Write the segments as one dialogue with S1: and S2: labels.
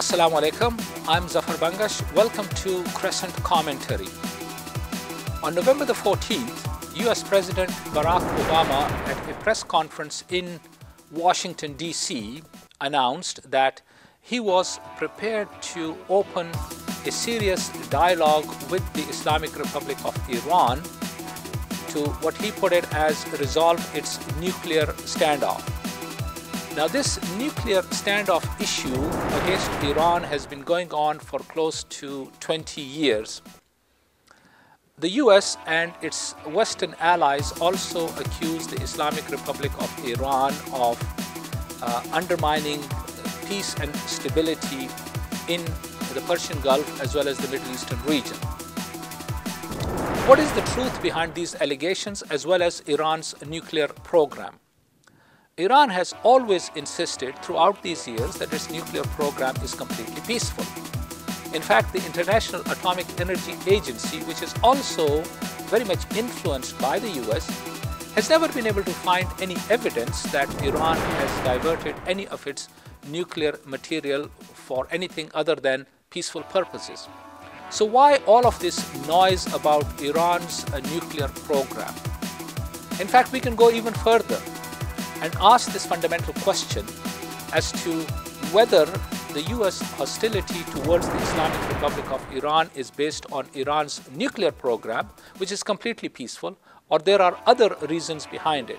S1: Assalamu alaikum. I'm Zafar Bangash. Welcome to Crescent Commentary. On November the 14th, US President Barack Obama at a press conference in Washington, D.C. announced that he was prepared to open a serious dialogue with the Islamic Republic of Iran to what he put it as resolve its nuclear standoff. Now, this nuclear standoff issue against Iran has been going on for close to 20 years. The US and its Western allies also accuse the Islamic Republic of Iran of undermining peace and stability in the Persian Gulf as well as the Middle Eastern region. What is the truth behind these allegations as well as Iran's nuclear program? Iran has always insisted throughout these years that its nuclear program is completely peaceful. In fact, the International Atomic Energy Agency, which is also very much influenced by the US, has never been able to find any evidence that Iran has diverted any of its nuclear material for anything other than peaceful purposes. So why all of this noise about Iran's nuclear program? In fact, we can go even further and ask this fundamental question as to whether the US hostility towards the Islamic Republic of Iran is based on Iran's nuclear program, which is completely peaceful, or there are other reasons behind it.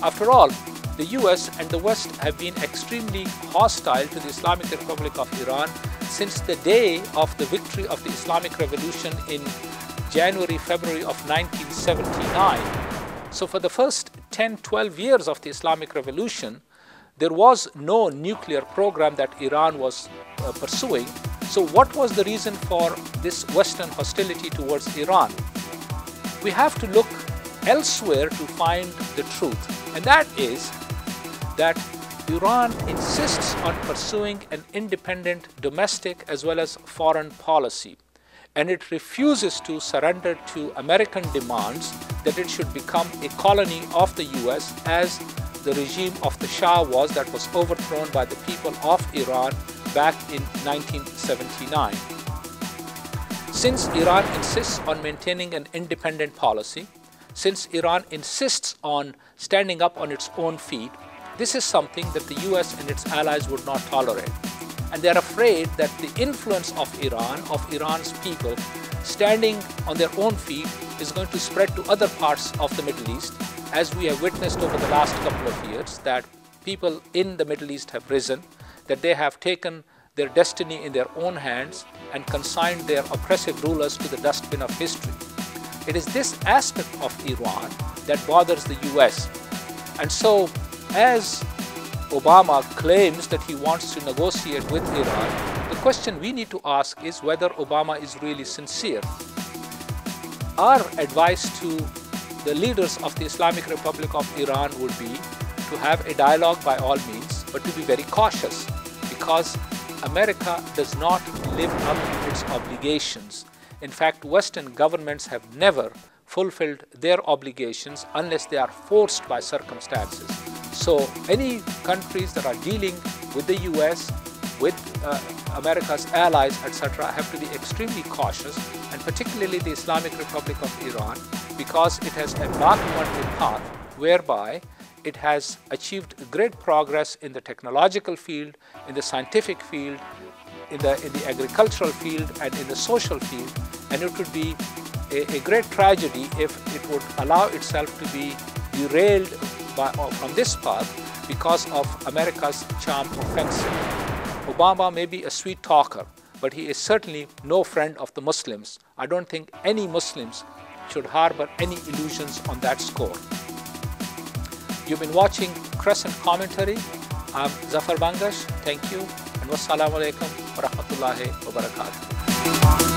S1: After all, the US and the West have been extremely hostile to the Islamic Republic of Iran since the day of the victory of the Islamic Revolution in January, February of 1979. So for the first 10-12 years of the Islamic Revolution, there was no nuclear program that Iran was pursuing. So what was the reason for this Western hostility towards Iran? We have to look elsewhere to find the truth, and that is that Iran insists on pursuing an independent domestic as well as foreign policy, and it refuses to surrender to American demands that it should become a colony of the US as the regime of the Shah was, that was overthrown by the people of Iran back in 1979. Since Iran insists on maintaining an independent policy, since Iran insists on standing up on its own feet, this is something that the US and its allies would not tolerate. And they're afraid that the influence of Iran, of Iran's people, standing on their own feet is going to spread to other parts of the Middle East, as we have witnessed over the last couple of years, that people in the Middle East have risen, that they have taken their destiny in their own hands and consigned their oppressive rulers to the dustbin of history. It is this aspect of Iran that bothers the US. And so, as Obama claims that he wants to negotiate with Iran, the question we need to ask is whether Obama is really sincere. Our advice to the leaders of the Islamic Republic of Iran would be to have a dialogue by all means, but to be very cautious, because America does not live up to its obligations. In fact, Western governments have never fulfilled their obligations unless they are forced by circumstances. So any countries that are dealing with the US, with America's allies, etc., have to be extremely cautious, and particularly the Islamic Republic of Iran, because it has embarked on a path whereby it has achieved great progress in the technological field, in the scientific field, in the agricultural field, and in the social field, and it would be a great tragedy if it would allow itself to be derailed from this path because of America's charm offensive. Obama may be a sweet talker, but he is certainly no friend of the Muslims. I don't think any Muslims should harbor any illusions on that score. You've been watching Crescent Commentary. I'm Zafar Bangash. Thank you, and wassalamu alaikum wa rahmatullahi wa barakatuh.